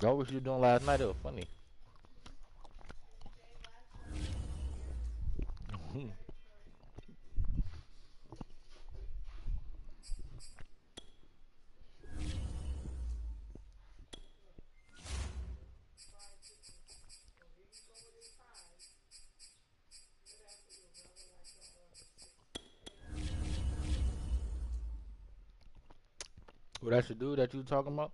What was you doing last night? It was funny. Well, that's the dude that you talking about?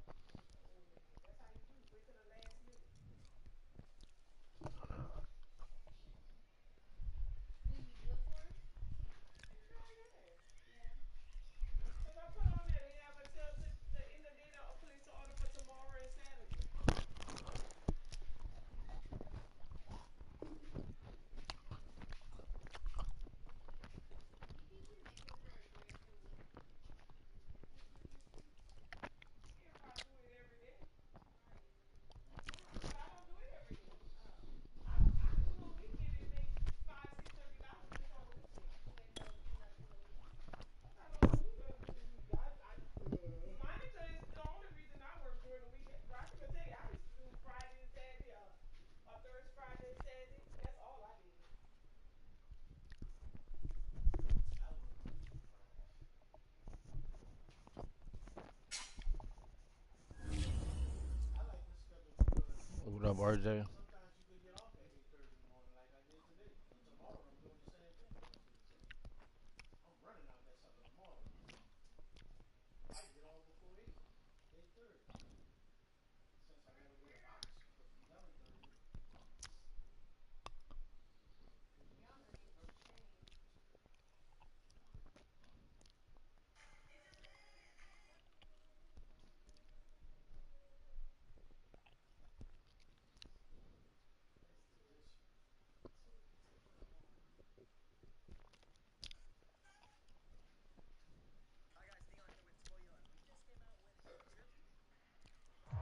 What up, RJ?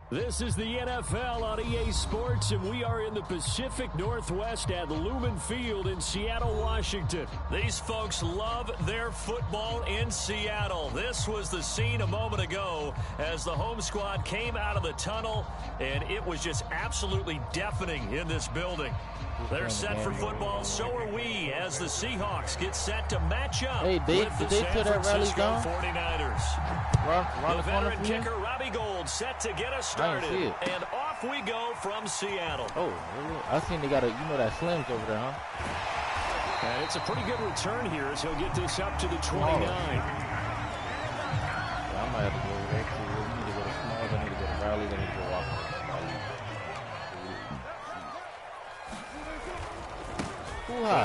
This is the NFL on EA Sports, and we are in the Pacific Northwest at Lumen Field in Seattle, Washington. These folks love their football in Seattle. This was the scene a moment ago as the home squad came out of the tunnel, and it was just absolutely deafening in this building. They're set for football, so are we, as the Seahawks get set to match up with the San Francisco 49ers. The veteran kicker, Robbie Gould, set to get us started. And off we go from Seattle. Oh, I seen they got a, that Slim's over there, huh? And it's a pretty good return here as he'll get this up to the 29. Yeah, I might have to go over there too. We need to go to Smalls, I need to go to Raleigh, I need to go walk.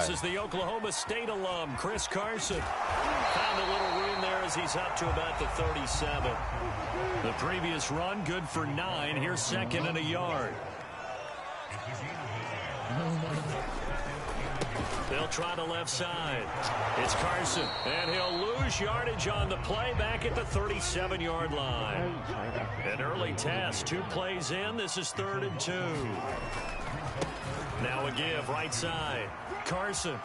This is the Oklahoma State alum, Chris Carson. Found a little room there as he's up to about the 37. The previous run, good for 9. Here's second and a yard. They'll try the left side. It's Carson, and he'll lose yardage on the play back at the 37-yard line. An early test, 2 plays in. This is 3rd and 2. Now a give, right side. Carson.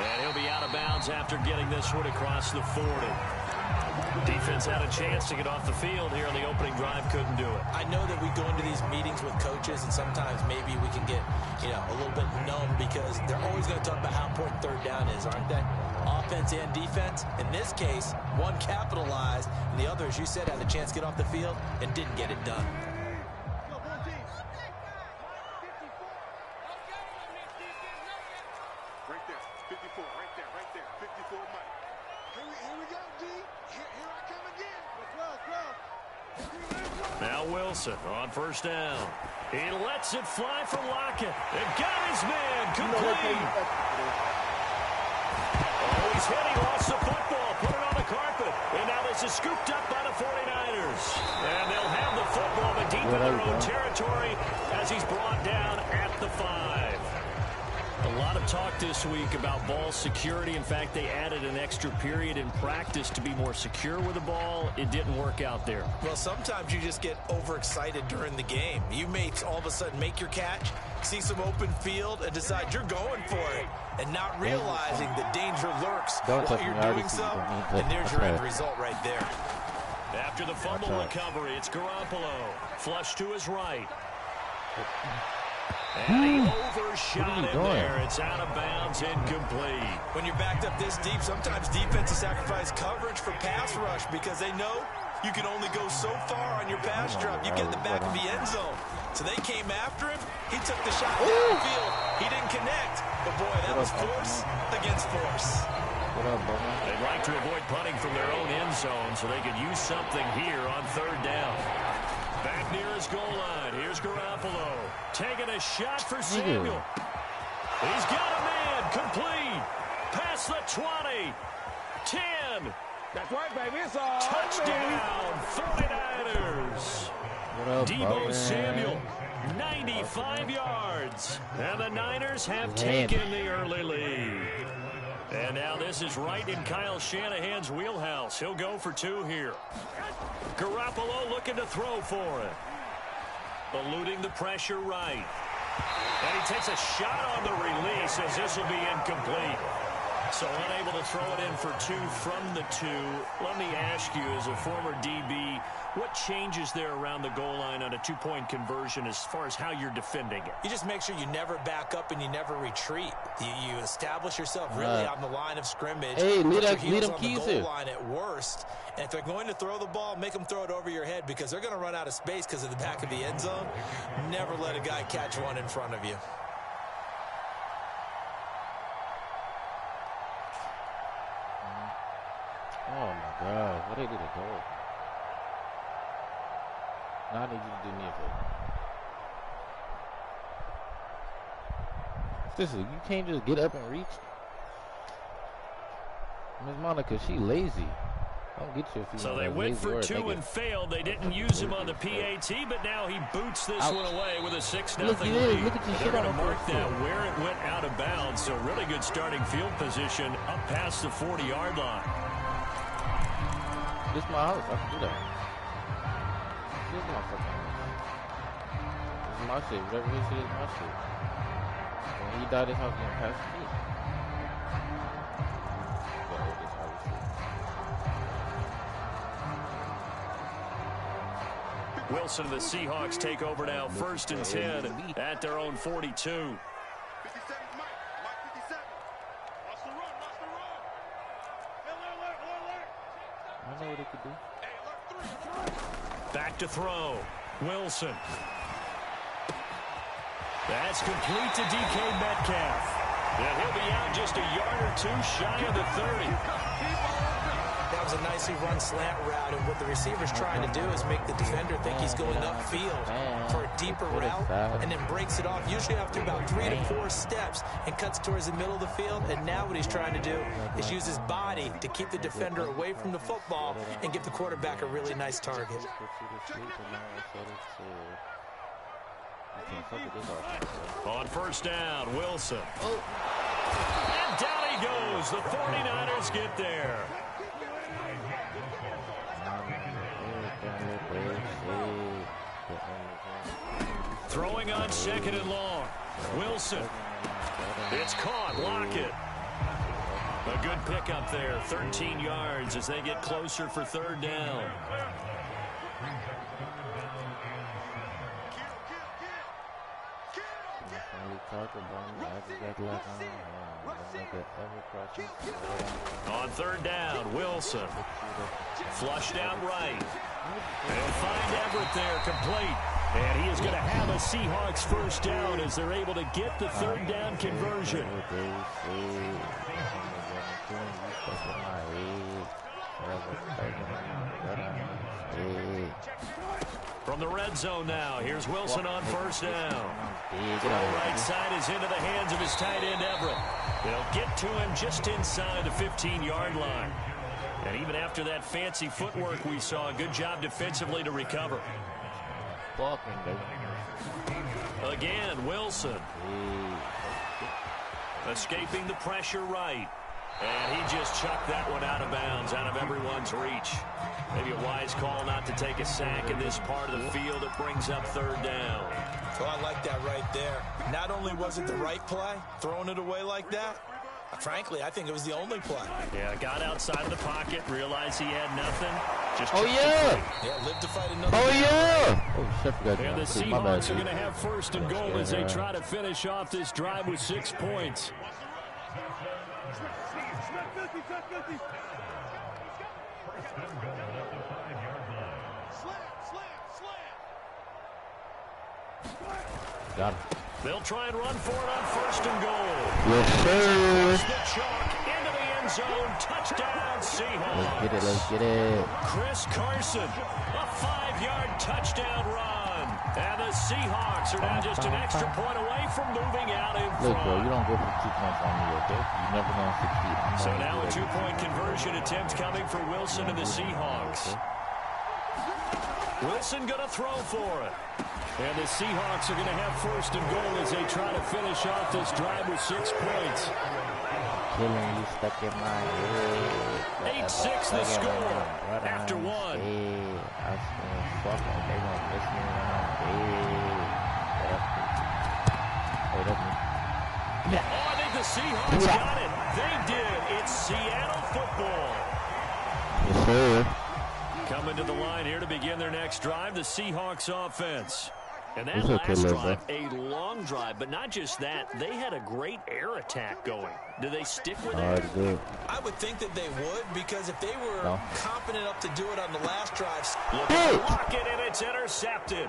And he'll be out of bounds after getting this one across the 40. Defense had a chance to get off the field here on the opening drive, couldn't do it. I know that we go into these meetings with coaches, and sometimes maybe we can get, a little bit numb because they're always going to talk about how important 3rd down is, aren't they? Offense and defense. In this case, one capitalized, and the other, as you said, had a chance to get off the field and didn't get it done. On 1st down. He lets it fly for Lockett. And got his man. Complete. Oh, he's hit. He lost the football. Put it on the carpet. And now this is scooped up by the 49ers. And they'll have the football, but deep in their own territory as he's brought down at the 5. A lot of talk this week about ball security. In fact, they added an extra period in practice to be more secure with the ball. It didn't work out there. Well, sometimes you just get overexcited during the game. You may all of a sudden make your catch, see some open field, and decide you're going for it, and not realizing the danger lurks while you're doing so. And there's your end result right there. After the fumble recovery, it's Garoppolo. Flush to his right. And he overshot him there. It's out of bounds, incomplete. When you're backed up this deep, sometimes defenses sacrifice coverage for pass rush because they know you can only go so far on your pass drop. You get in the back of the end zone. So they came after him. He took the shot downfield. He didn't connect. But, boy, that was force against force. They'd like to avoid punting from their own end zone so they could use something here on third down. Back near his goal line. Here's Garoppolo. Taking a shot for Samuel. He's got a man. Complete. Past the 20. 10. That's right, baby. It's all touchdown, 49ers. Deebo Samuel, 95 yards. And the Niners have taken the early lead. And now this is right in Kyle Shanahan's wheelhouse. He'll go for 2 here. Garoppolo looking to throw for it. Eluding the pressure right. And he takes a shot on the release as this will be incomplete. So unable to throw it in for 2 from the 2. Let me ask you, as a former DB, what changes there around the goal line on a 2-point conversion as far as how you're defending it? You just make sure you never back up and you never retreat. You establish yourself really on the line of scrimmage. Hey, lead them keys on the goal line at worst. And if they're going to throw the ball, make them throw it over your head because they're going to run out of space because of the back of the end zone. Never let a guy catch one in front of you. Oh, my God. What they did a goal. Now I need you to do me a favor. Listen, you can't just get up and reach. Miss Monica, she lazy. Don't get your feet. So they went for 2 and failed. They didn't use him on the PAT, but now he boots this one away with a 6-0 lead. They're going to mark that where it went out of bounds. So really good starting field position up past the 40-yard line. This is my house. I can do that. This is my fucking house. This is my shit. Whatever his shit is my shit. When he died, this house getting passed to me. Wilson, the Seahawks take over now, 1st and 10 at their own 42. I know what it could do. Back to throw. Wilson. That's complete to DK Metcalf. And he'll be out just a yard or 2 shy of the 30. That was a nicely run slant route, and what the receiver's trying to do is make the defender think he's going upfield for a deeper route, and then breaks it off, usually after about 3 to 4 steps, and cuts towards the middle of the field. And now what he's trying to do is use his body to keep the defender away from the football and give the quarterback a really nice target. On 1st down, Wilson. And down he goes. The 49ers get there. Throwing on 2nd and long. Wilson. It's caught. Lockett. A good pickup there. 13 yards as they get closer for 3rd down. On 3rd down, Wilson. Flushed out right. They'll find Everett there, complete. And he is going to have a Seahawks 1st down as they're able to get the 3rd down conversion. From the red zone now, here's Wilson on 1st down. The right side is into the hands of his tight end, Everett. They'll get to him just inside the 15-yard line. And even after that fancy footwork we saw, a good job defensively to recover. Again, Wilson. Escaping the pressure right. And he just chucked that one out of bounds, out of everyone's reach. Maybe a wise call not to take a sack in this part of the field. It brings up 3rd down. Well, I like that right there. Not only was it the right play, throwing it away like that, frankly, I think it was the only play. Yeah, got outside of the pocket, realized he had nothing. Oh, yeah. Yeah, live to fight another. Oh, yeah. Oh, shit. And the Seahawks are going to have first and goal as they try to finish off this drive with 6 points. Got him. They'll try and run for it on first and goal. Yes, sir. The chalk into the end zone. Touchdown, Seahawks. Let's get it. Chris Carson, a 5-yard touchdown run. And the Seahawks are now just an extra point away from moving out in front. Look, bro, you don't go for 2 points on me, okay? You never know in 6 feet. So now a 2-point conversion attempt coming for Wilson and the Seahawks. Wilson going to throw for it. And the Seahawks are going to have first and goal as they try to finish off this drive with 6 points. Killing you stuck in my head. 8-6 the score after 1. Hey, I still fucking, they gonna miss me around. Hey, Oh, I think the Seahawks got it. They did. It's Seattle football. yes, sir. Coming to the line here to begin their next drive, the Seahawks offense. And that okay, last drive, a long drive, but not just that. They had a great air attack going. Do they stick with it? Good. I would think that they would, because if they were confident enough to do it on the last drive. Looking to block it, and it's intercepted.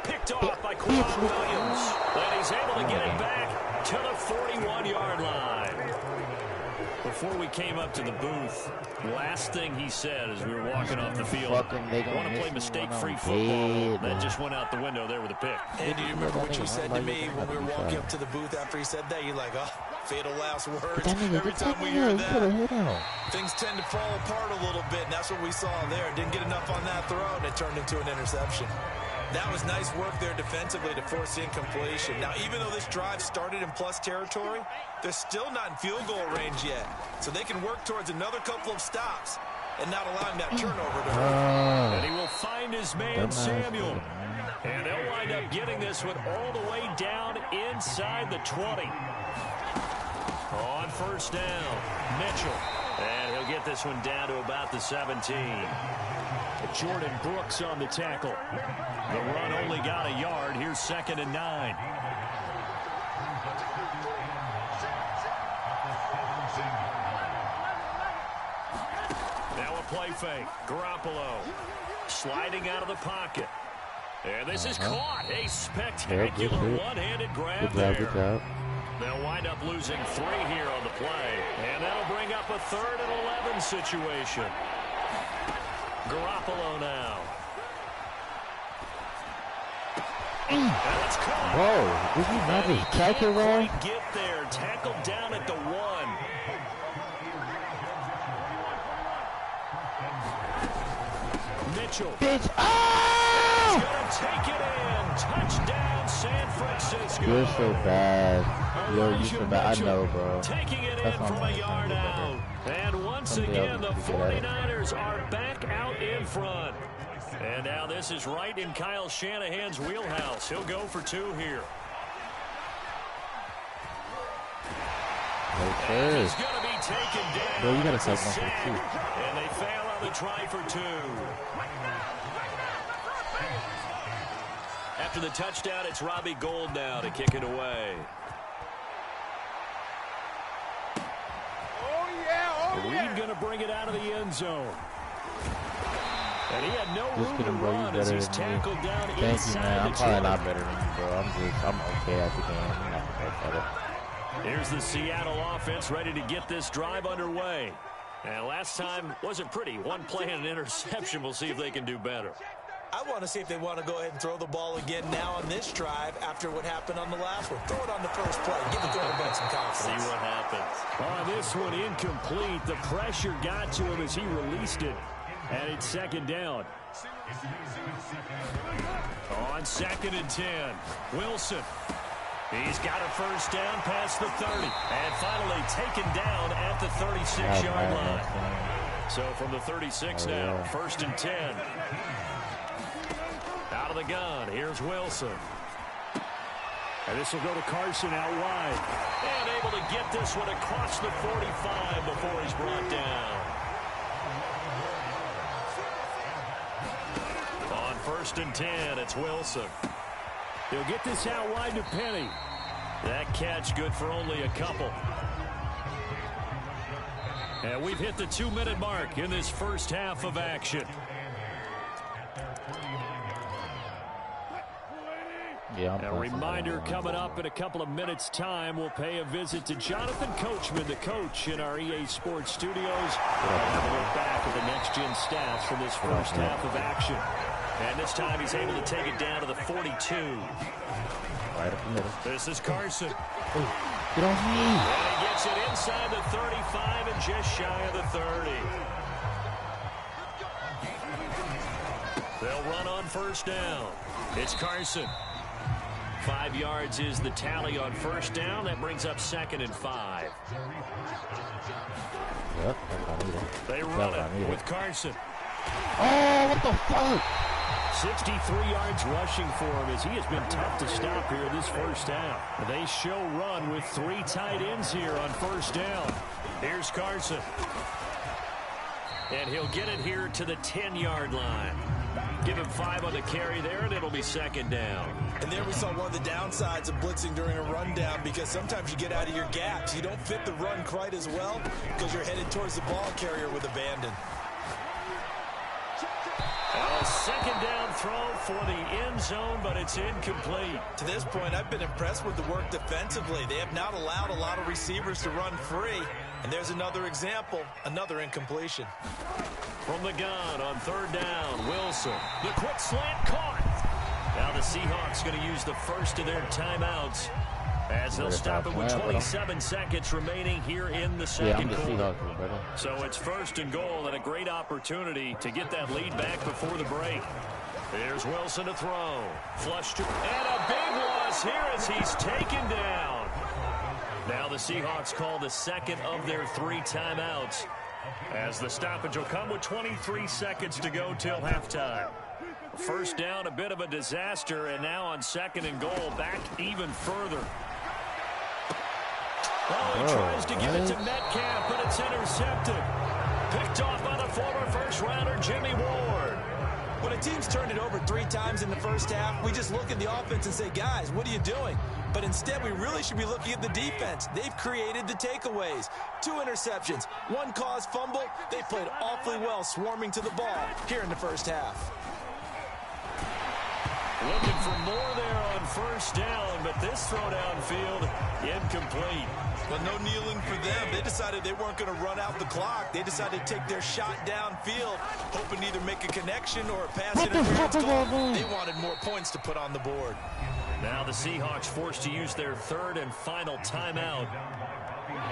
Picked off by Quan Williams. And he's able to get it back to the 41-yard line. Before we came up to the booth, last thing he said as we were walking off the field, want to play mistake-free football. That just went out the window there with a pick. And do you remember what you said to me when we were walking up to the booth after he said that? You're like, oh, fatal last words. Every time we hear that, things tend to fall apart a little bit, and that's what we saw there. Didn't get enough on that throw, and it turned into an interception. That was nice work there defensively to force the incompletion. Now, even though this drive started in plus territory, they're still not in field goal range yet. So they can work towards another couple of stops and not allowing that turnover to hurt. And he will find his man, Samuel. And they'll wind up getting this one all the way down inside the 20. On first down, Mitchell. And he'll get this one down to about the 17. Jordan Brooks on the tackle. The run only got a yard. Here's 2nd and 9. Now a play fake. Garoppolo sliding out of the pocket. And this is caught. A spectacular one-handed grab there. Good job. They'll wind up losing 3 here on the play. And that'll bring up a 3rd and 11 situation. Garoppolo now. And it's caught. Whoa, did he not just tackle wrong? Get there. Tackled down at the 1. Mitchell. Bitch. Oh! He's going to take it in. Touchdown, San Francisco. You're so bad. You're so bad. I know, bro. Taking it in from a yard out. And once again, the 49ers are back out in front. And now this is right in Kyle Shanahan's wheelhouse. He'll go for 2 here. Okay. He's going to be taken down. Bro, you got to take 1 for 2. And they fail on the try for 2. After the touchdown, it's Robbie Gould now to kick it away. Reed going to bring it out of the end zone. And he had no room to run as he's tackled down inside the 20. Thank you, man. I'm probably not better than you, bro. I'm okay at the game. I'm not better. Here's the Seattle offense ready to get this drive underway. And last time wasn't pretty. 1 play and an interception. We'll see if they can do better. I want to see if they want to go ahead and throw the ball again now on this drive after what happened on the last one. Throw it on the first play. Give the quarterback some confidence. See what happens. On this one, incomplete. The pressure got to him as he released it. And it's 2nd down. On 2nd and 10, Wilson. He's got a first down past the 30. And finally taken down at the 36-yard line. So from the 36 now, 1st and 10. Out of the gun, here's Wilson. And this will go to Carson out wide. And able to get this one across the 45 before he's brought down. 1st and 10. It's Wilson. He'll get this out wide to Penny. That catch good for only a couple. And we've hit the 2-minute mark in this first half of action. Yeah, a reminder coming up in a couple of minutes' time. We'll pay a visit to Jonathan Coachman, the coach in our EA Sports studios. We'll have a look back at the next-gen stats from this first half of action. And this time he's able to take it down to the 42. Right up the middle. This is Carson. Oh, get off me. And he gets it inside the 35 and just shy of the 30. They'll run on 1st down. It's Carson. 5 yards is the tally on 1st down. That brings up 2nd and 5. Yep, they run it with Carson. Oh, what the fuck? 63 yards rushing for him as he has been tough to stop here this first half. They show run with 3 tight ends here on 1st down. Here's Carson. And he'll get it here to the 10-yard line. Give him 5 on the carry there, and it'll be 2nd down. And there we saw one of the downsides of blitzing during a rundown, because sometimes you get out of your gaps. You don't fit the run quite as well because you're headed towards the ball carrier with abandon. A 2nd down throw for the end zone, but it's incomplete. To this point, I've been impressed with the work defensively. They have not allowed a lot of receivers to run free. And there's another example, another incompletion. From the gun on 3rd down, Wilson. The quick slant caught. Now the Seahawks going to use the first of their timeouts as they'll stop it with 27 seconds remaining here in the second quarter. So it's 1st and goal and a great opportunity to get that lead back before the break. Here's Wilson to throw. Flush to, and a big loss here as he's taken down. Now the Seahawks call the 2nd of their 3 timeouts as the stoppage will come with 23 seconds to go till halftime. 1st down, a bit of a disaster, and now on 2nd and goal, back even further. Oh, he tries to give it to Metcalf, but it's intercepted. Picked off by the former 1st-rounder, Jimmy Ward. When a team's turned it over 3 times in the first half, we just look at the offense and say, guys, what are you doing? But instead, we really should be looking at the defense. They've created the takeaways. 2 interceptions, 1 caused fumble. They played awfully well swarming to the ball here in the first half. Looking for more there on 1st down, but this throw downfield, incomplete. Well, no kneeling for them. They decided they weren't going to run out the clock. They decided to take their shot downfield, hoping to either make a connection or a pass interference call. They wanted more points to put on the board. Now the Seahawks forced to use their 3rd and final timeout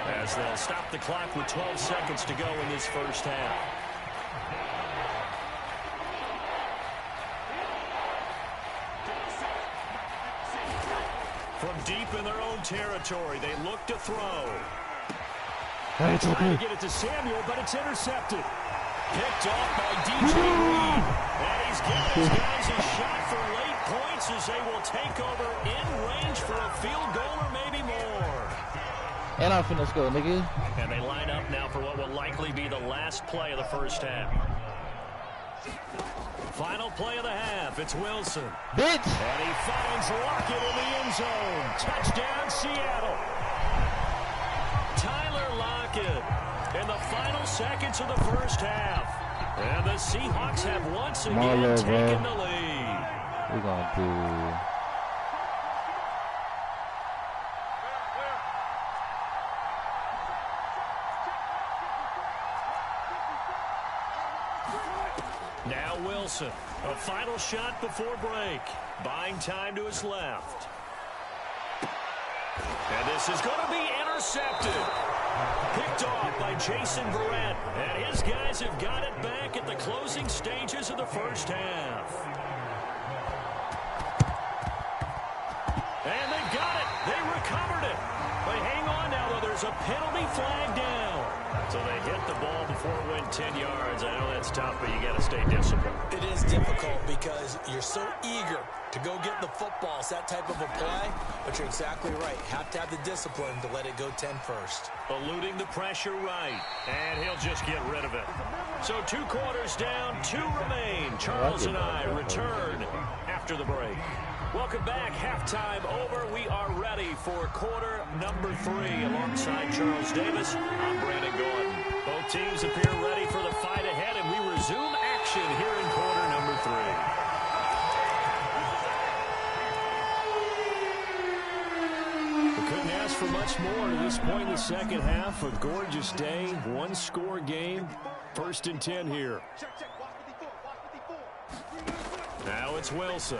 as they'll stop the clock with 12 seconds to go in this first half. From deep in their own territory, they look to throw. Trying to get it to Samuel, but it's intercepted. Picked off by DJ Reed. And he's got his guys a shot for late points as they will take over in range for a field goal or maybe more. And I'm finna score, nigga. And they line up now for what will likely be the last play of the first half. Final play of the half. It's Wilson. Bitch! And he finds Lockett in the end zone. Touchdown, Seattle. Tyler Lockett in the final seconds of the first half. And the Seahawks have once again taken the lead. We're going to... Now Wilson, a final shot before break. Buying time to his left. And this is going to be intercepted. Picked off by Jason Verrett. And his guys have got it back at the closing stages of the first half. And they've got it. They recovered it. But hang on now, though. There's a penalty flag down. So they hit the ball before it went 10 yards. I know that's tough, but you got to stay disciplined. It is difficult because you're so eager to go get the football. It's that type of a play, but you're exactly right. Have to have the discipline to let it go 10 first. Eluding the pressure right, and he'll just get rid of it. So 2 quarters down, 2 remain. Charles and I return after the break. Welcome back. Halftime over. We are ready for quarter number 3. Alongside Charles Davis, I'm Brandon Gordon. Both teams appear ready for the fight ahead, and we resume action here in quarter number 3. We couldn't ask for much more to this point in the second half. A gorgeous day, one-score game. 1st and 10 here. Now it's Wilson.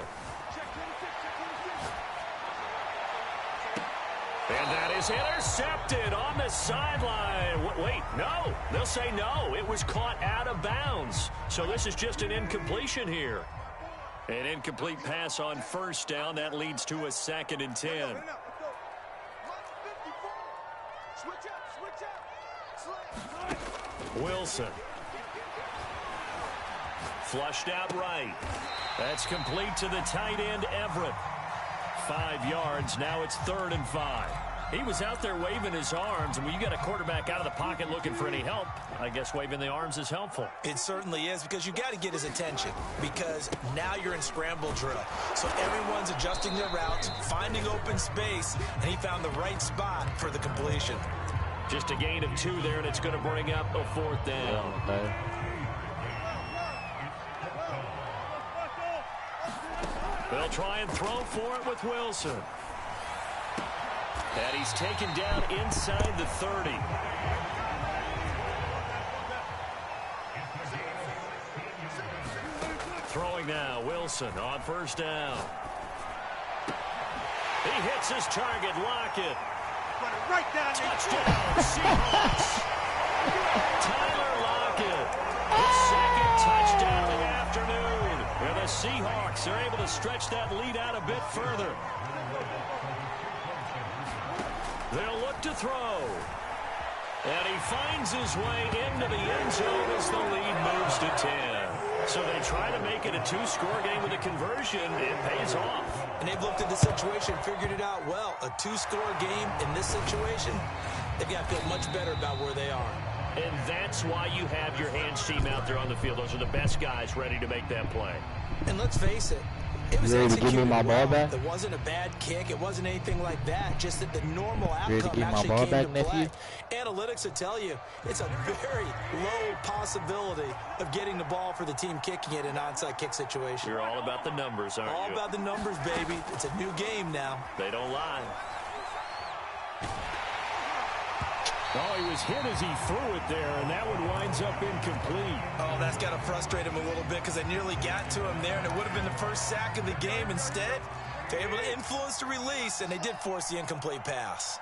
And that is intercepted on the sideline. Wait, no. They'll say no. It was caught out of bounds. So this is just an incompletion here. An incomplete pass on 1st down. That leads to a 2nd and 10. Wilson. Flushed out right. That's complete to the tight end, Everett. 5 yards. Now it's 3rd and 5. He was out there waving his arms, and when you got a quarterback out of the pocket looking for any help, I guess waving the arms is helpful. It certainly is, because you got to get his attention, because now you're in scramble drill. So everyone's adjusting their routes, finding open space, and he found the right spot for the completion. Just a gain of 2 there, and it's going to bring up a 4th down. Okay. They'll try and throw for it with Wilson. And he's taken down inside the 30. Throwing now, Wilson on 1st down. He hits his target, Lockett. Right down. Touchdown, Seahawks. Tyler Lockett, his 2nd touchdown of the afternoon. And the Seahawks are able to stretch that lead out a bit further. They'll look to throw. And he finds his way into the end zone as the lead moves to 10. So they try to make it a 2-score game with a conversion. It pays off. And they've looked at the situation, figured it out well. A 2-score game in this situation, they've got to feel much better about where they are. And that's why you have your hands team out there on the field. Those are the best guys ready to make that play. And let's face it, it was ready to give me my ball back? It wasn't a bad kick. It wasn't anything like that. Just that the normal Ready to outcome give my actually ball came back, to play. nephew? Analytics will tell you it's a very low possibility of getting the ball for the team kicking it in an onside kick situation. You're all about the numbers, aren't All you? about the numbers, baby. It's a new game now. They don't lie. Oh, he was hit as he threw it there, and that one winds up incomplete. Oh, that's got to frustrate him a little bit, because they nearly got to him there, and it would have been the first sack of the game. Instead, they're able to influence the release, and they did force the incomplete pass.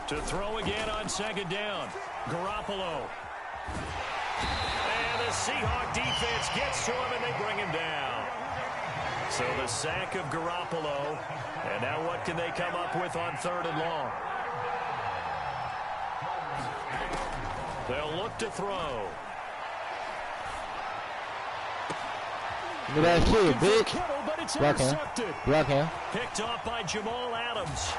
To throw again on 2nd down, Garoppolo. And the Seahawk defense gets to him, and they bring him down. So the sack of Garoppolo, and now what can they come up with on 3rd and long? They'll look to throw. Look at that shit, bitch. Kittle, but it's Block him. intercepted. Block him. Picked off by Jamal Adams.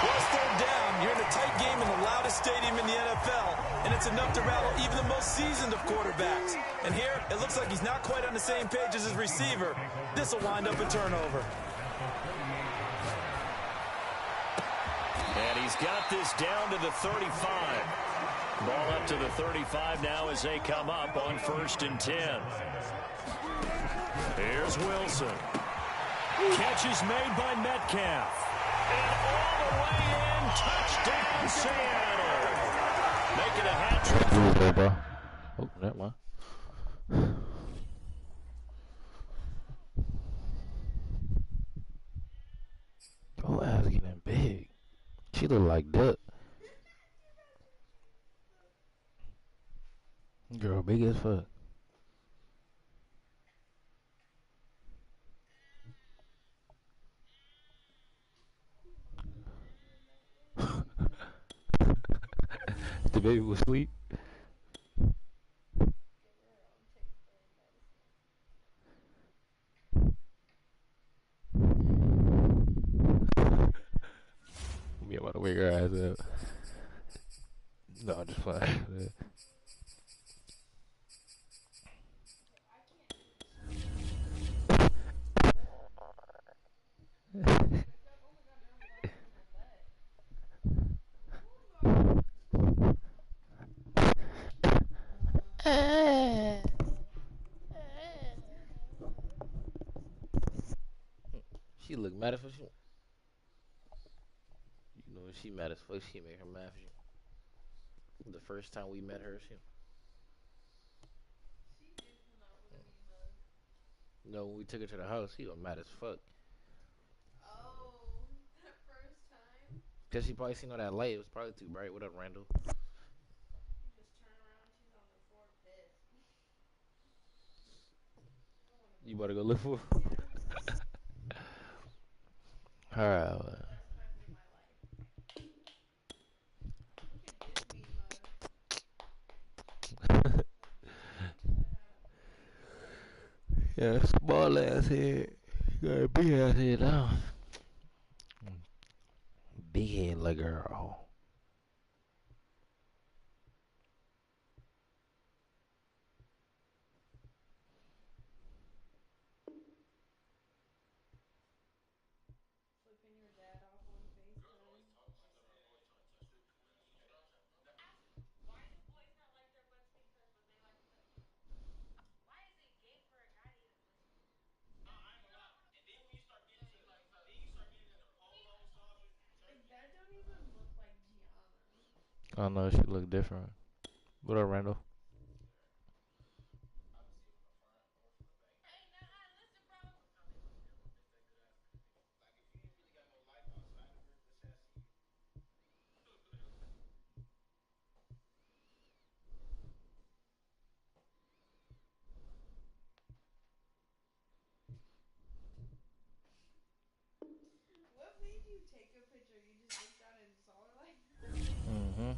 Once 3rd down, you're in a tight game in the loudest stadium in the NFL, and it's enough to rattle even the most seasoned of quarterbacks. And here, it looks like he's not quite on the same page as his receiver. This will wind up a turnover. And he's got this down to the 35. Ball up to the 35 now as they come up on 1st and 10. Here's Wilson. Catch is made by Metcalf. And all the way in, touchdown Seattle. Making a hat trick. There, bro. Oh, never mind. Oh, ass getting big. She look like Duck. Girl, big as fuck. The baby was asleep. Me about to wake her ass up. No, I'm just playing. She look mad as fuck. You know, she mad as fuck. She made her mad for you. The first time we met her, she did come out with a mean mug. no, when we took her to the house, she was mad as fuck. Oh, that first time? Cause she probably seen all that light. It was probably too bright. What up, Randall? You just turn around, she's on the floor pissed. You better go look for her. Yeah. Alright. Best time of my life. Look at this mean mug. Yeah, small ass head. You got a big ass head now. Big head like girl. Flipping your dad off on FaceTime. Like, that don't even look like Gianna. I don't know, she look different. What up, Randall? What made you take a picture? You just looked down and saw her like that? Mm-hmm.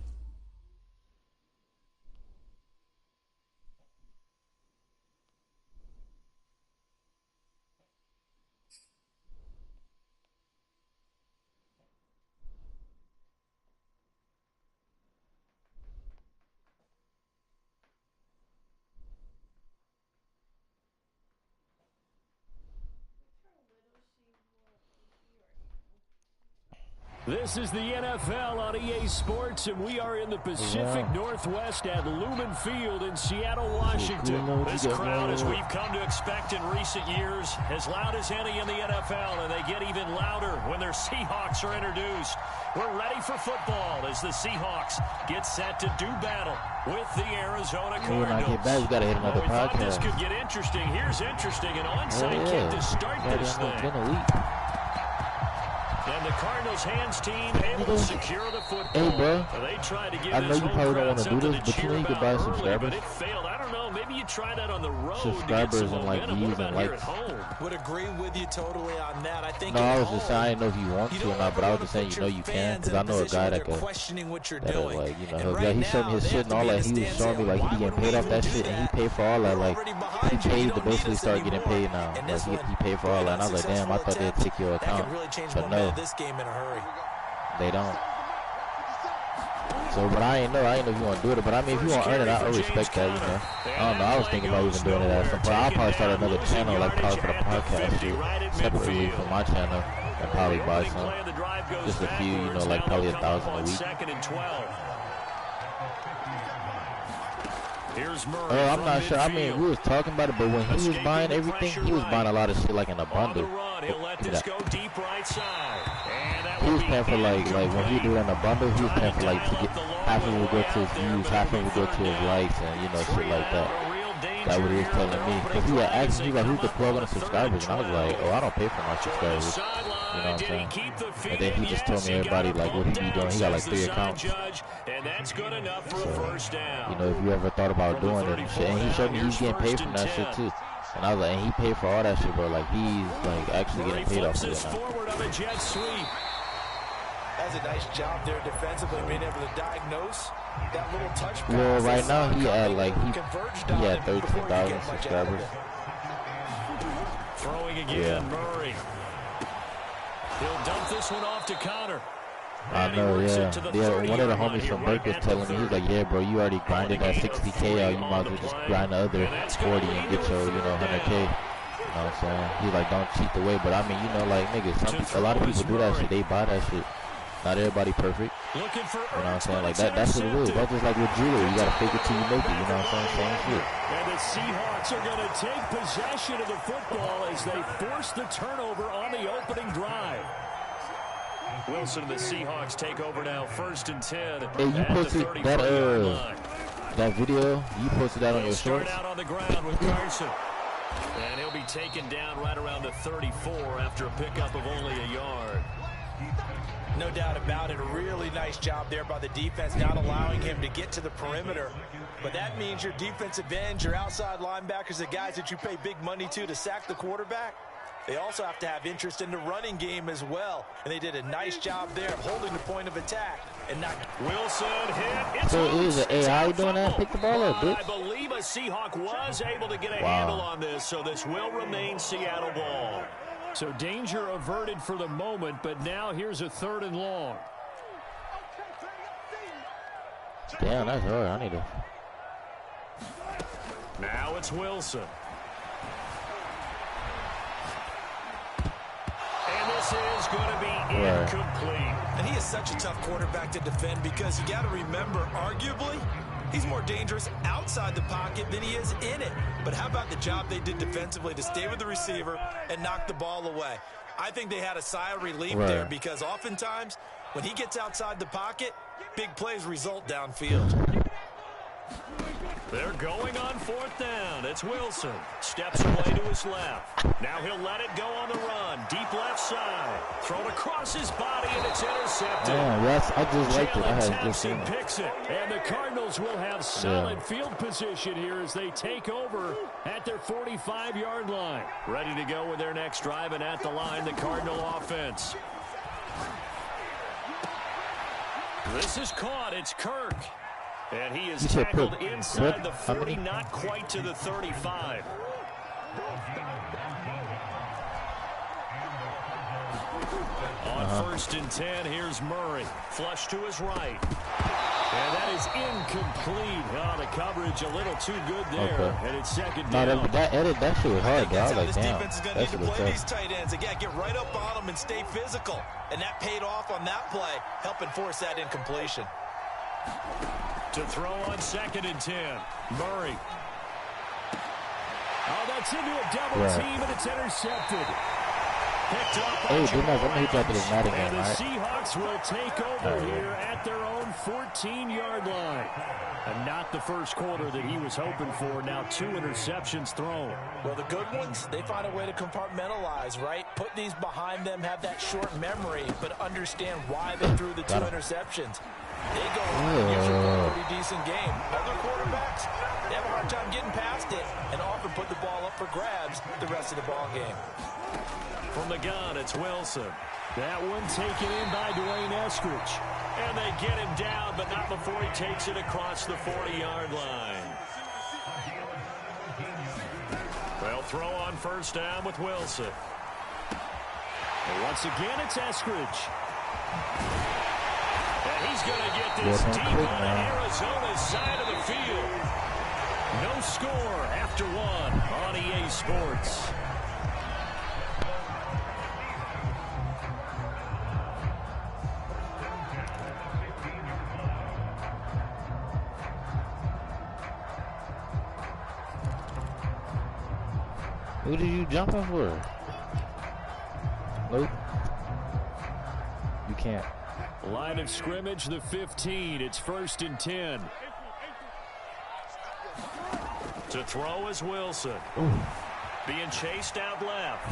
Look how little she was. You already know. This is the NFL on EA Sports, and we are in the Pacific Northwest at Lumen Field in Seattle, Washington. This crowd, as we've come to expect in recent years, as loud as any in the NFL, and they get even louder when their Seahawks are introduced. We're ready for football as the Seahawks get set to do battle with the Arizona Cardinals. When I get back, we gotta hit another We thought this podcast. could get interesting. Here's interesting. An onside kick to start this thing. Been a week. And the Cardinals hands team able to secure the football. Hey, bro. They tried to give I know this you home probably don't crowd want to do something this, to but you cheer know you could about buy early, subscribers. but it failed. I don't know. Maybe you try that on the road Subscribers to get some and, like, momentum. What views about and here likes. at home? Would agree with you totally on that. I think No, I at was just saying, I didn't know if you want you to don't or not, but I ever was just saying, wanna you know put you your can, fans because in I a know a position guy where that they're could, questioning what you're like, doing. you know, And he'll right he showed now, me his they shit have and to all be in that. a He was stance showing me, saying, like, he why be getting would we paid off even that do shit, and he that? paid for all that, We're like, already he behind you. You paid to don't need basically us start getting anymore. paid now. And Like, this one, he paid for all that, and I was like, damn, I thought they'd take your that account, could really change but momentum no, of this game in a hurry. they don't. So, but I ain't know if you want to do it, but I mean, if you want to earn it, I respect that, you know. I don't know, I was thinking about even doing it at some point. I'll probably start another channel, like, probably for the podcast shit, separately from my channel, and probably buy some, just a few, you know, like probably 1,000 a week. I'm not sure. I mean, we was talking about it, but when he was buying everything, he was buying a lot of shit like in a bundle. He was paying for like when he do it in a bundle, he was paying for like to get half of it would go to his views, half of it would go to his likes, and you know shit like that. That's what he was telling me. Cause he had asked me like who's the plug on the subscribers, and I was like, oh, I don't pay for my subscribers. You know what I'm saying? And then he just told me everybody like what he be doing. He got like 3 accounts. So, you know, if you ever thought about doing it and shit, and he showed me he's getting paid from that shit too. And I was like, and he paid for all that shit, bro. Like he's like actually getting paid off of it now. That's a nice job there defensively, being able to diagnose that little touch pass. Well, right now he had like he had 13,000 subscribers. subscribers. Throwing again, Murray. He'll dump this one off to Connor. I know, yeah. One of the homies from Burke was telling me, he was like, yeah, bro, you already grinded that 60K out. You might as well just grind the other 40 and get your, 100K. You know what I'm saying? He's like, don't cheat the way. But I mean, like, niggas, a lot of people do that shit. They buy that shit. Not everybody perfect. Looking for you know what I'm saying? Like that's what it is. That's just like with judo. You gotta fake it till you make it. You know what I'm saying? Same shit. And the Seahawks are going to take possession of the football as they force the turnover on the opening drive. Wilson and the Seahawks take over now, 1st and 10. Hey, you posted that video. You posted that on your shorts. Start out on the ground with Carson. And he'll be taken down right around the 34 after a pickup of only a yard. No doubt about it. A really nice job there by the defense, not allowing him to get to the perimeter. But that means your defensive ends, your outside linebackers, the guys that you pay big money to sack the quarterback, they also have to have interest in the running game as well. And they did a nice job there of holding the point of attack and not. Wilson hit. It's so it is an AI doing that? Pick the ball up, bitch. I believe a Seahawk was able to get a handle on this, so this will remain Seattle ball. So danger averted for the moment, but now here's a 3rd and long. Damn, that's hard. I need to. Now it's Wilson. And this is going to be incomplete. And he is such a tough quarterback to defend because you got to remember, arguably, he's more dangerous outside the pocket than he is in it. But how about the job they did defensively to stay with the receiver and knock the ball away? I think they had a sigh of relief there because oftentimes when he gets outside the pocket, big plays result downfield. They're going on 4th down. It's Wilson. Steps away to his left. Now he'll let it go on the run. Deep left side. Thrown across his body, and it's intercepted. Yeah, yes, I just liked it. I had just seen it. Picks it. And the Cardinals will have solid field position here as they take over at their 45-yard line. Ready to go with their next drive, and at the line, the Cardinal offense. This is caught. It's Kirk. And he is tackled inside the 40, not quite to the 35. On 1st and 10, here's Murray. Flush to his right. And that is incomplete. Oh, the coverage a little too good there. And it's 2nd down. That shit was hard, dog. Like, damn. Defense is going to need to play these tight ends. Again, get right up on them and stay physical. And that paid off on that play, helping force that incompletion. To throw on 2nd and 10. Murray. Oh, that's into a double team, and it's intercepted. Picked up hey, do not hit that to the Madden game, and the right? Seahawks will take over here at their own 14-yard line. And not the first quarter that he was hoping for. Now 2 interceptions thrown. Well, the good ones, they find a way to compartmentalize, right? Put these behind them, have that short memory, but understand why they threw the 2 interceptions. They go on usually play a pretty decent game. Other quarterbacks, they have a hard time getting past it and often put the ball up for grabs the rest of the ball game. From the gun, it's Wilson. That one taken in by Dwayne Eskridge. And they get him down, but not before he takes it across the 40-yard line. They'll throw on 1st down with Wilson. And once again, it's Eskridge. And he's going to get this deep on Arizona's side of the field. No score after 1 on EA Sports. Who did you jumping for? Nope. You can't. Line of scrimmage, the 15. It's 1st and 10. To throw is Wilson. Ooh. Being chased out left.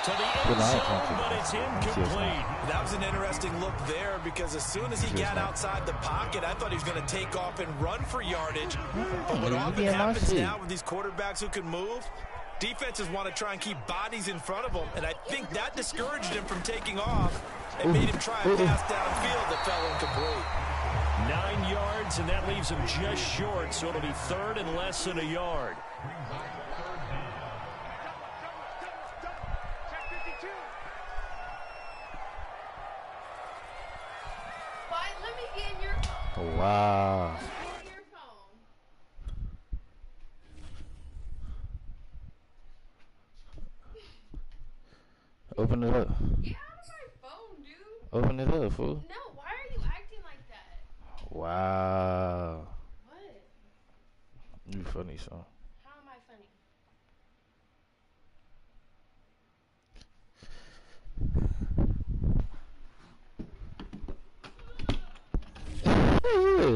To the end zone, but it's incomplete. That was an interesting look there because as soon as he got outside the pocket, I thought he was going to take off and run for yardage. But what often happens now with these quarterbacks who can move, defenses want to try and keep bodies in front of them, and I think that discouraged him from taking off and made him try a pass downfield that fell incomplete. 9 yards, and that leaves him just short, so it'll be 3rd and less than a yard. Let me get in your phone. Wow. Get in your phone. Open it up. Get out of my phone, dude. Open it up, fool. No, why are you acting like that? Wow. What? You funny, son. How am I funny?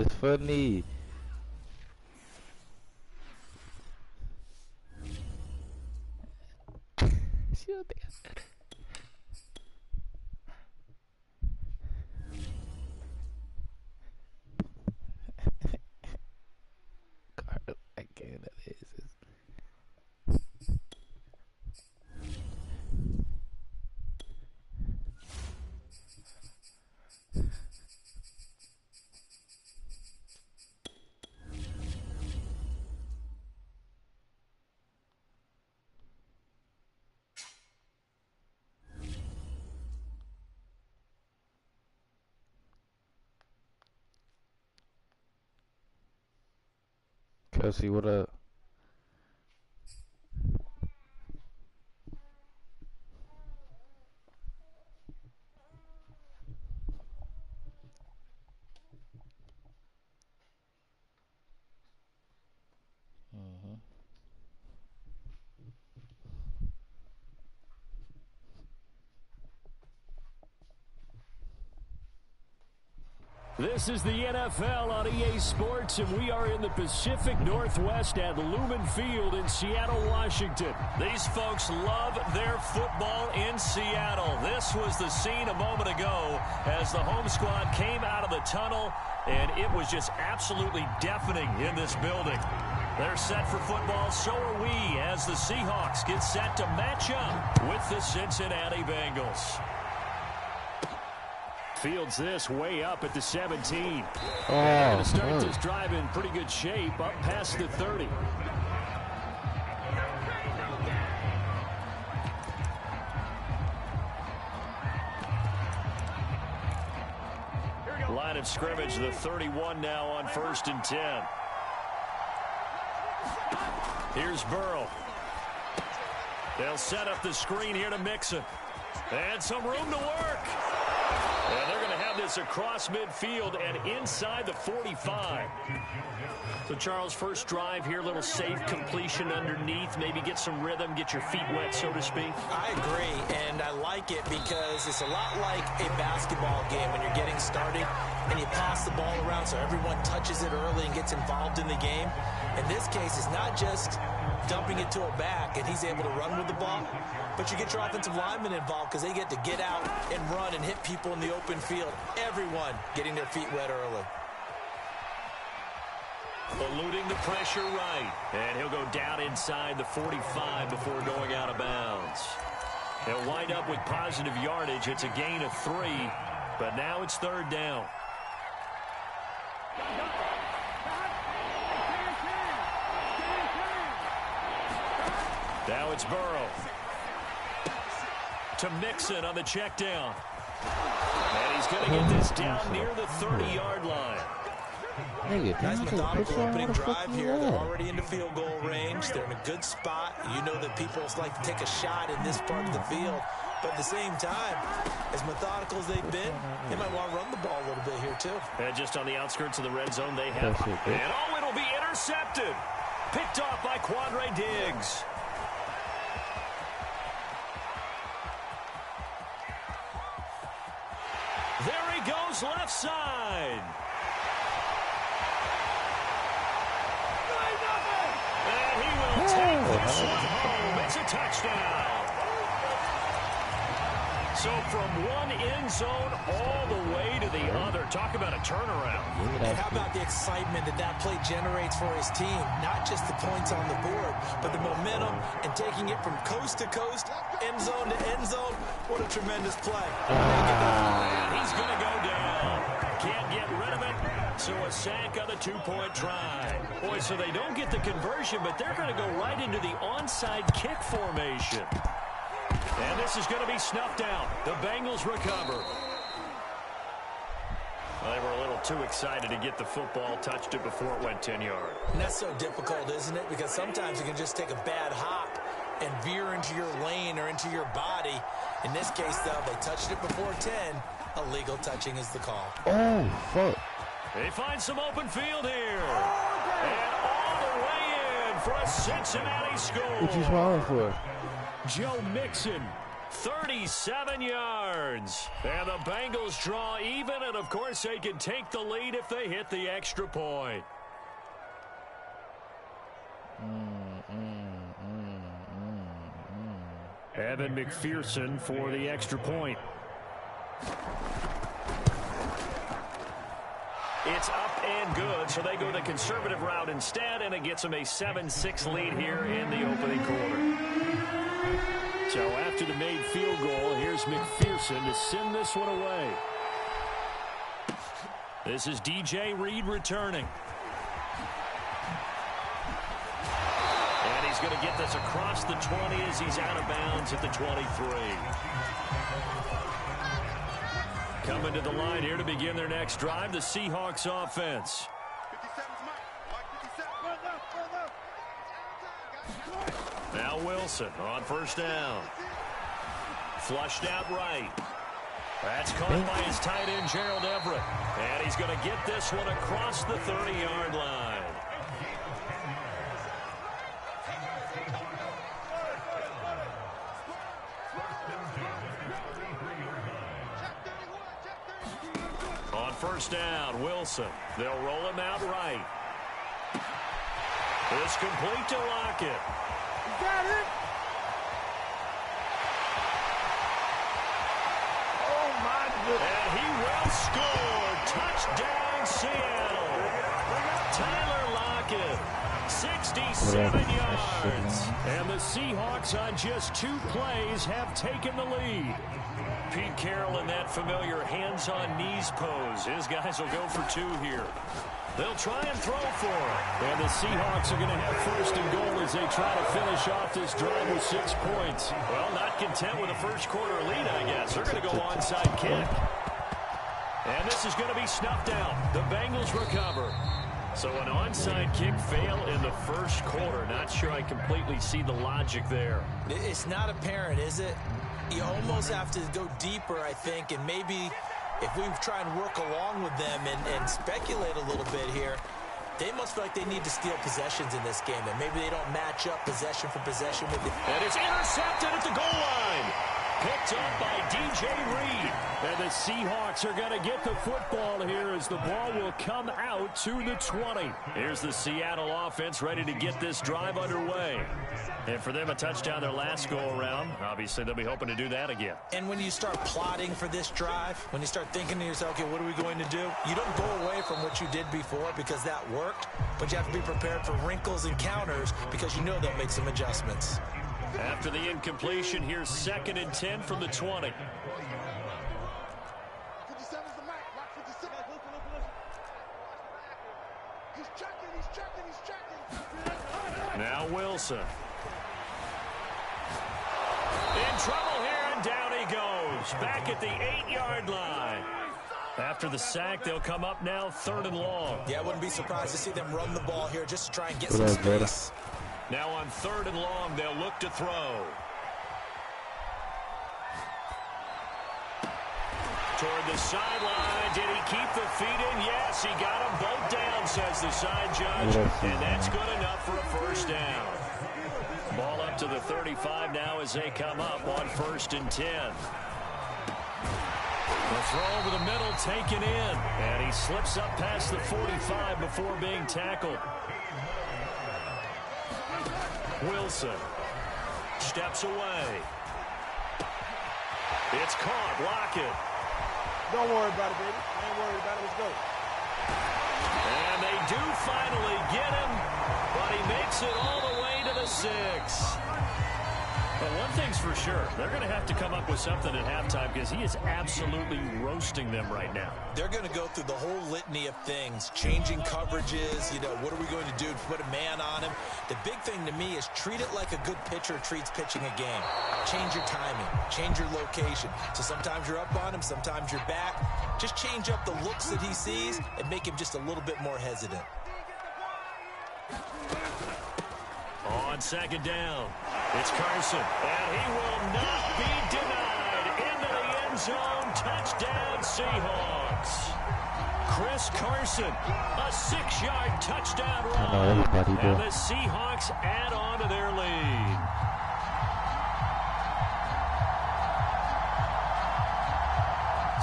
It's funny. She don't think I said it. Carl, I can't. That is. Kelsey, what up? This is the NFL on EA Sports, and we are in the Pacific Northwest at Lumen Field in Seattle, Washington. These folks love their football in Seattle. This was the scene a moment ago as the home squad came out of the tunnel, and it was just absolutely deafening in this building. They're set for football, so are we, as the Seahawks get set to match up with the Cincinnati Bengals. Fields this way up at the 17. To start this drive in pretty good shape, up past the 30. Line of scrimmage, the 31 now on 1st and 10. Here's Burrow. They'll set up the screen here to Mixon. And some room to work. And they're going to have this across midfield and inside the 45. So, Charles, first drive here, little safe completion underneath. Maybe get some rhythm, get your feet wet, so to speak. I agree, and I like it because it's a lot like a basketball game when you're getting started and you pass the ball around so everyone touches it early and gets involved in the game. In this case, it's not just dumping it to a back and he's able to run with the ball, but you get your offensive linemen involved because they get to get out and run and hit people in the open field. Everyone getting their feet wet early. Eluding the pressure right. And he'll go down inside the 45 before going out of bounds. They'll wind up with positive yardage. It's a gain of 3, but now it's 3rd down. Now it's Burrow. To Mixon on the check down. And he's going to get this down near the 30-yard line. Nice methodical opening drive here. They're already in the field goal range. They're in a good spot. You know that people like to take a shot in this part of the field. But at the same time, as methodical as they've been, they might want to run the ball a little bit here too. And just on the outskirts of the red zone, they have. And oh, it'll be intercepted. Picked off by Quandre Diggs. There he goes, left side. And he will take this one home. It's a touchdown. So from one end zone all the way to the other. Talk about a turnaround. And how about the excitement that that play generates for his team? Not just the points on the board, but the momentum and taking it from coast to coast, end zone to end zone. What a tremendous play. And he's going to go down. Can't get rid of it. So a sack on the 2-point try. Boy, so they don't get the conversion, but they're going to go right into the onside kick formation. And this is going to be snuffed out. The Bengals recover. Well, they were a little too excited to get the football, touched it before it went 10 yards. And that's so difficult, isn't it? Because sometimes you can just take a bad hop and veer into your lane or into your body. In this case, though, they touched it before 10. Illegal touching is the call. Oh, fuck. They find some open field here. And all the way in for a Cincinnati score. What you smiling for? Joe Mixon, 37 yards. And the Bengals draw even, and of course they can take the lead if they hit the extra point. Evan McPherson for the extra point. It's up and good, so they go the conservative route instead, and it gets them a 7-6 lead here in the opening quarter. So after the made field goal, here's McPherson to send this one away. This is DJ Reed returning. And he's going to get this across the 20 as he's out of bounds at the 23. Coming to the line here to begin their next drive, the Seahawks offense. Now Wilson on first down. Flushed out right. That's caught by his tight end, Gerald Everett. And he's going to get this one across the 30-yard line. On first down, Wilson. They'll roll him out right. It's complete to Lockett. Got it. Oh, my goodness. And he will score. Touchdown, Seattle. Tyler Lockett, 67 yards. And the Seahawks on just 2 plays have taken the lead. Pete Carroll in that familiar hands-on knees pose. His guys will go for 2 here. They'll try and throw for it. And the Seahawks are going to have first and goal as they try to finish off this drive with 6 points. Well, not content with a first quarter lead, I guess. They're going to go onside kick. And this is going to be snuffed out. The Bengals recover. So an onside kick fail in the first quarter. Not sure I completely see the logic there. It's not apparent, is it? You almost have to go deeper, I think, and maybe if we try and work along with them and speculate a little bit here, they must feel like they need to steal possessions in this game, and maybe they don't match up possession for possession with it. And it's intercepted at the goal line. Picked up by DJ Reed. And the Seahawks are going to get the football here as the ball will come out to the 20. Here's the Seattle offense ready to get this drive underway. And for them, a touchdown their last go-around. Obviously, they'll be hoping to do that again. And when you start plotting for this drive, when you start thinking to yourself, okay, what are we going to do? You don't go away from what you did before because that worked, but you have to be prepared for wrinkles and counters because you know they'll make some adjustments. After the incompletion, here's 2nd and 10 from the 20. Now Wilson. In trouble here, and down he goes. Back at the 8-yard line. After the sack, they'll come up now 3rd and long. Yeah, I wouldn't be surprised to see them run the ball here just to try and get some space. Now on 3rd and long, they'll look to throw. Toward the sideline. Did he keep the feet in? Yes, he got them both down, says the side judge. And that's good enough for a first down. Ball up to the 35 now as they come up on 1st and 10. The throw over the middle taken in. And he slips up past the 45 before being tackled. Wilson steps away. It's caught. Lockett. Don't worry about it, baby. I ain't worried about it. Let's go. And they do finally get him, but he makes it all the way to the 6. But one thing's for sure, they're going to have to come up with something at halftime because he is absolutely roasting them right now. They're going to go through the whole litany of things, changing coverages, what are we going to do to put a man on him? The big thing to me is treat it like a good pitcher treats pitching a game. Change your timing, change your location. So sometimes you're up on him, sometimes you're back. Just change up the looks that he sees and make him just a little bit more hesitant. On 2nd down, it's Carson, and he will not be denied into the end end zone. Touchdown, Seahawks. Chris Carson, a 6-yard touchdown run. And the Seahawks add on to their lead.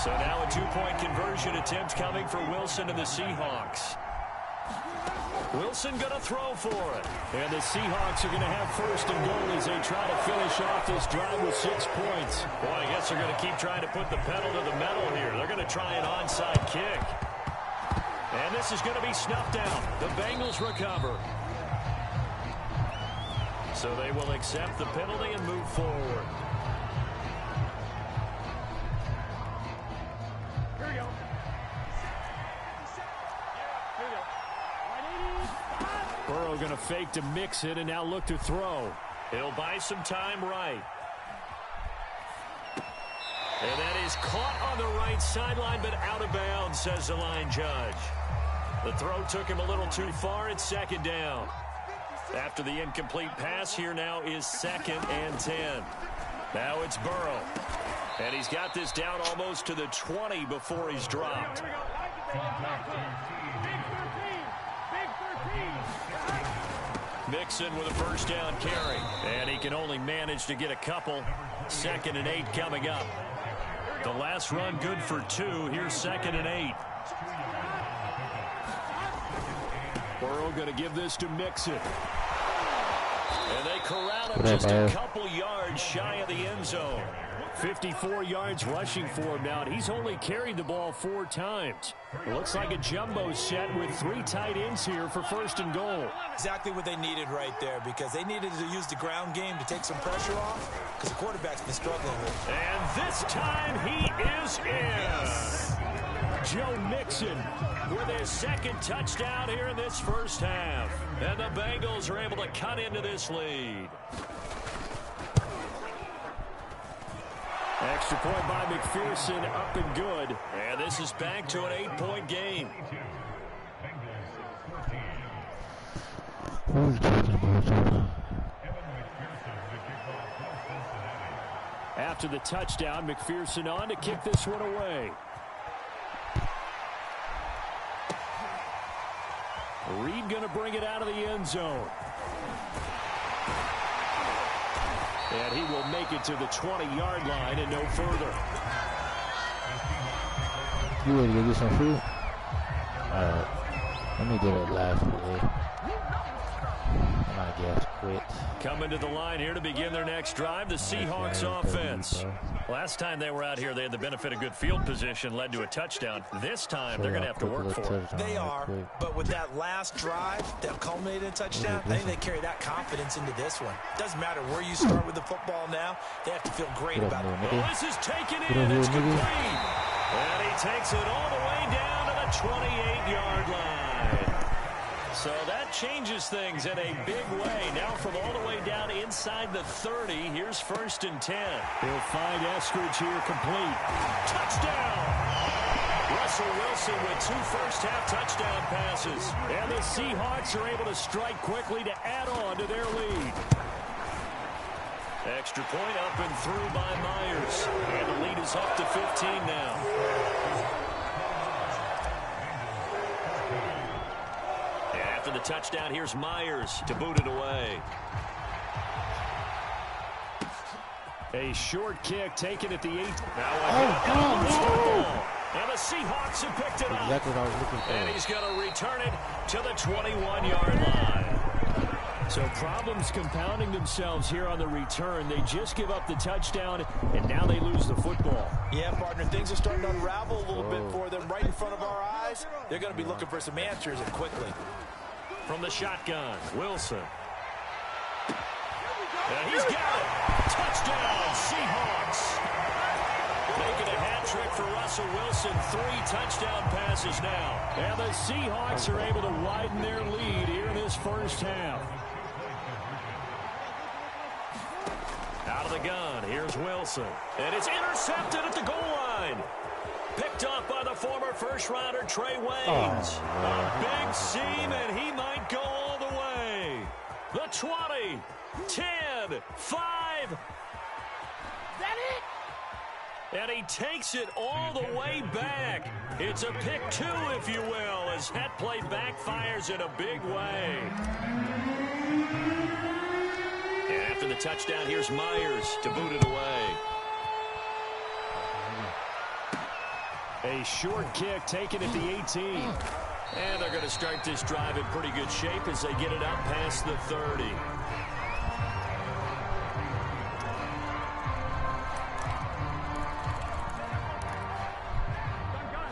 So now a 2-point conversion attempt coming for Wilson and the Seahawks. Wilson going to throw for it. And the Seahawks are going to have first and goal as they try to finish off this drive with 6 points. Boy, I guess they're going to keep trying to put the pedal to the metal here. They're going to try an onside kick. And this is going to be snuffed out. The Bengals recover. So they will accept the penalty and move forward. Burrow going to fake to mix it and now look to throw. He'll buy some time right. And that is caught on the right sideline, but out of bounds, says the line judge. The throw took him a little too far. It's second down. After the incomplete pass, here now is 2nd and 10. Now it's Burrow. And he's got this down almost to the 20 before he's dropped. Mixon with a first down carry. And he can only manage to get a couple. 2nd and 8 coming up. The last run good for 2. Here's 2nd and 8. Burrow going to give this to Mixon. And they corral him just a couple yards shy of the end zone. 54 yards rushing for him now, and he's only carried the ball 4 times. It looks like a jumbo set with 3 tight ends here for first and goal. Exactly what they needed right there, because they needed to use the ground game to take some pressure off, because the quarterback's been struggling with it. And this time he is in. Joe Mixon with his 2nd touchdown here in this first half. And the Bengals are able to cut into this lead. Extra point by McPherson, up and good. And this is back to an 8-point game. After the touchdown, McPherson on to kick this one away. Reed going to bring it out of the end zone. And he will make it to the 20-yard line and no further. You ready to get some food? Alright. Let me get a last play. I guess quit. Coming to the line here to begin their next drive, the Seahawks offense. Last time they were out here, they had the benefit of good field position, led to a touchdown. This time, they're going to have to work for it. They are, but with that last drive that culminated in a touchdown, I think they carry that confidence into this one. Doesn't matter where you start with the football now, they have to feel great about it. Well, this is taken in, it's complete. And he takes it all the way down to the 28-yard line. So that changes things in a big way. Now from all the way down inside the 30, here's 1st and 10. He'll find Eskridge here complete. Touchdown! Russell Wilson with 2 first-half touchdown passes. And the Seahawks are able to strike quickly to add on to their lead. Extra point up and through by Myers. And the lead is up to 15 now. The touchdown, here's Myers to boot it away. A short kick taken at the 8. And the Seahawks have picked it up. Exactly what I was looking for. And he's going to return it to the 21-yard line. So problems compounding themselves here on the return. They just give up the touchdown, and now they lose the football. Yeah, partner, things are starting to unravel a little bit for them right in front of our eyes. They're going to be looking for some answers, and quickly. From the shotgun, Wilson. And he's got it. Touchdown, Seahawks. Making a hat trick for Russell Wilson. 3 touchdown passes now. And the Seahawks are able to widen their lead here in this first half. Out of the gun, here's Wilson. And it's intercepted at the goal line. Picked off by the former first-rounder Trey Waynes. A big seam, and he might go all the way. The 20, 10, 5. That And he takes it all the way back. It's a pick 2, if you will, as that play backfires in a big way. And after the touchdown, here's Myers to boot it away. A short kick taken at the 18. And they're going to start this drive in pretty good shape as they get it up past the 30.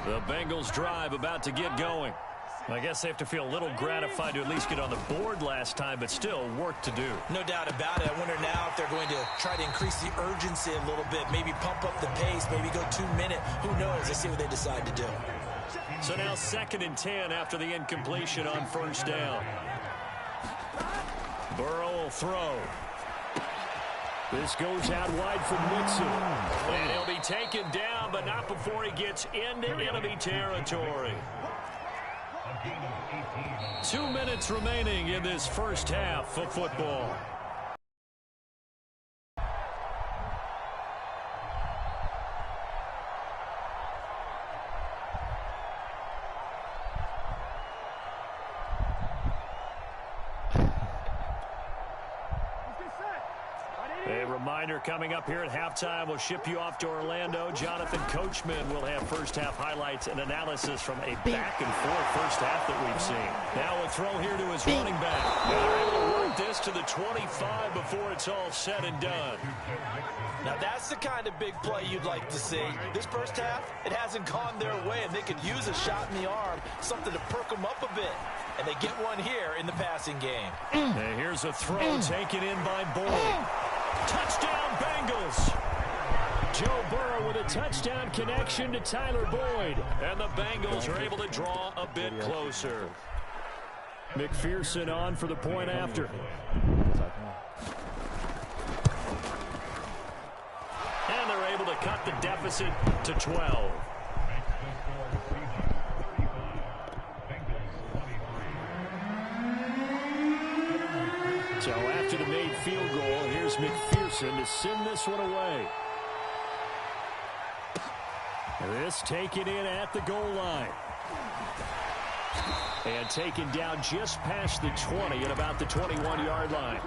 The Bengals drive about to get going. I guess they have to feel a little gratified to at least get on the board last time, but still work to do. No doubt about it. I wonder now if they're going to try to increase the urgency a little bit, maybe pump up the pace, maybe go 2-minute. Who knows? Let's see what they decide to do. So now 2nd and 10 after the incompletion on 1st down. Burrow will throw. This goes out wide for Mixon. And he'll be taken down, but not before he gets into enemy territory. 2 minutes remaining in this first half of football. Coming up here at halftime, we'll ship you off to Orlando. Jonathan Coachman will have first-half highlights and analysis from a back-and-forth first half that we've seen. Now a throw here to his running back. They're able to work this to the 25 before it's all said and done. Now that's the kind of big play you'd like to see. This first half, it hasn't gone their way, and they could use a shot in the arm, something to perk them up a bit. And they get one here in the passing game. And here's a throw taken in by Boyd. Touchdown, Bengals. Joe Burrow with a touchdown connection to Tyler Boyd. And the Bengals are able to draw a bit closer. McPherson on for the point after. And they're able to cut the deficit to 12. So after the made field goal, here's McPherson to send this one away. This taken in at the goal line. And taken down just past the 20 at about the 21-yard line.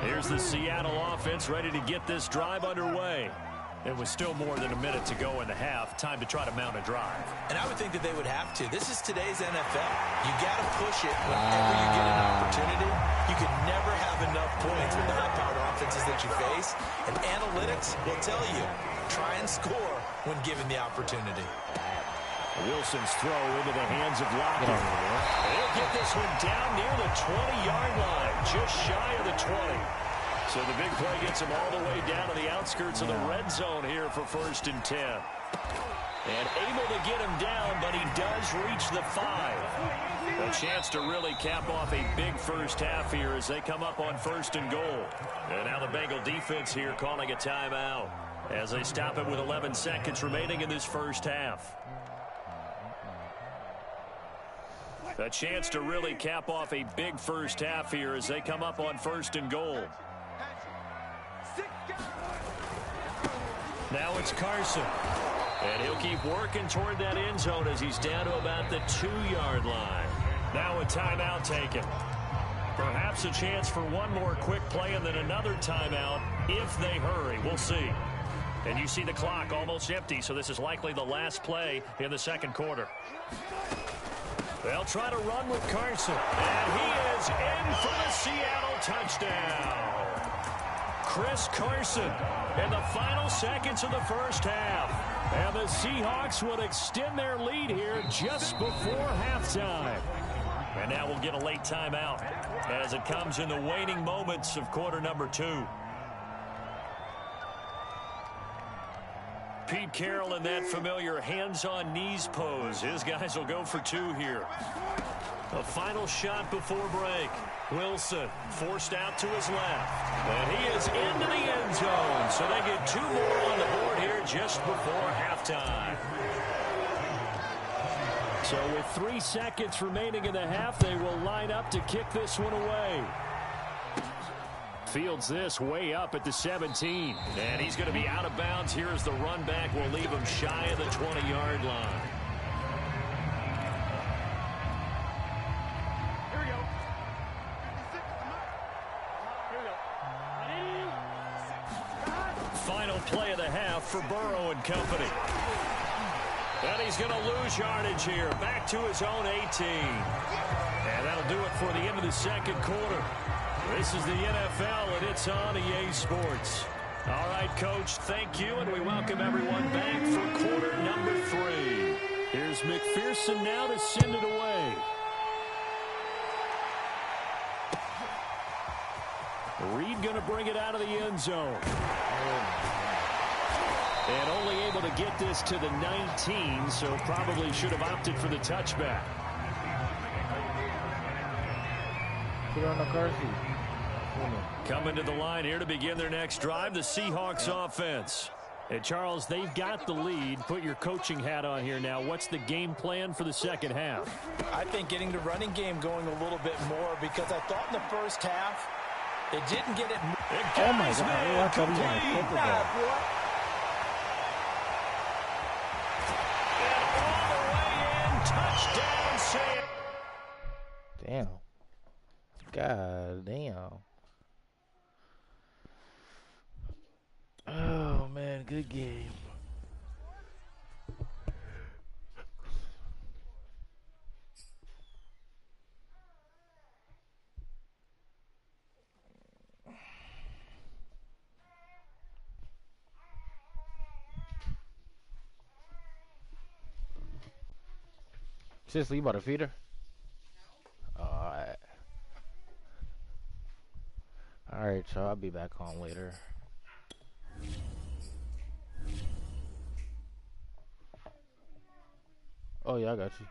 Here's the Seattle offense ready to get this drive underway. It was still more than a minute to go in the half. Time to try to mount a drive. And I would think that they would have to. This is today's NFL. You got to push it whenever you get an opportunity. You can never have enough points with the high-powered offenses that you face. And analytics will tell you, try and score when given the opportunity. Wilson's throw into the hands of Lockett. He'll get this one down near the 20-yard line, just shy of the 20. So the big play gets him all the way down to the outskirts of the red zone here for 1st and 10. And able to get him down, but he does reach the 5. A chance to really cap off a big first half here as they come up on 1st and goal. And now the Bengal defense here calling a timeout as they stop it with 11 seconds remaining in this first half. A chance to really cap off a big first half here as they come up on 1st and goal. Now it's Carson. And he'll keep working toward that end zone as he's down to about the 2-yard line. Now a timeout taken. Perhaps a chance for one more quick play and then another timeout if they hurry. We'll see. And you see the clock almost empty, so this is likely the last play in the second quarter. They'll try to run with Carson. And he is in for the Seattle touchdown. Chris Carson in the final seconds of the first half. And the Seahawks would extend their lead here just before halftime. And now we'll get a late timeout as it comes in the waning moments of quarter number 2. Pete Carroll in that familiar hands-on knees pose. His guys will go for 2 here. A final shot before break. Wilson forced out to his left. And he is into the end zone. So they get 2 more on the board here just before halftime. So with 3 seconds remaining in the half, they will line up to kick this one away. Fields this way up at the 17. And he's going to be out of bounds. Here's the run back. We'll leave him shy of the 20-yard line. Here we go. 56. Here we go. Final play of the half for Burrow and company. And he's going to lose yardage here. Back to his own 18. And that'll do it for the end of the second quarter. This is the NFL, and it's on EA Sports. All right, Coach, thank you, and we welcome everyone back for quarter number 3. Here's McPherson now to send it away. Reed going to bring it out of the end zone. And only able to get this to the 19, so probably should have opted for the touchback. Put on the car seat. Coming to the line here to begin their next drive, the Seahawks offense. And Charles, they've got the lead. Put your coaching hat on here now. What's the game plan for the second half? I think getting the running game going a little bit more, because I thought in the first half they didn't get it. Oh my God! I thought he was on a football. And all the way in, touchdown, Sam. Damn. God damn. Oh man, good game. Seriously, you about to feed her? Alright. Alright, so I'll be back on later. Oh yeah, I got you.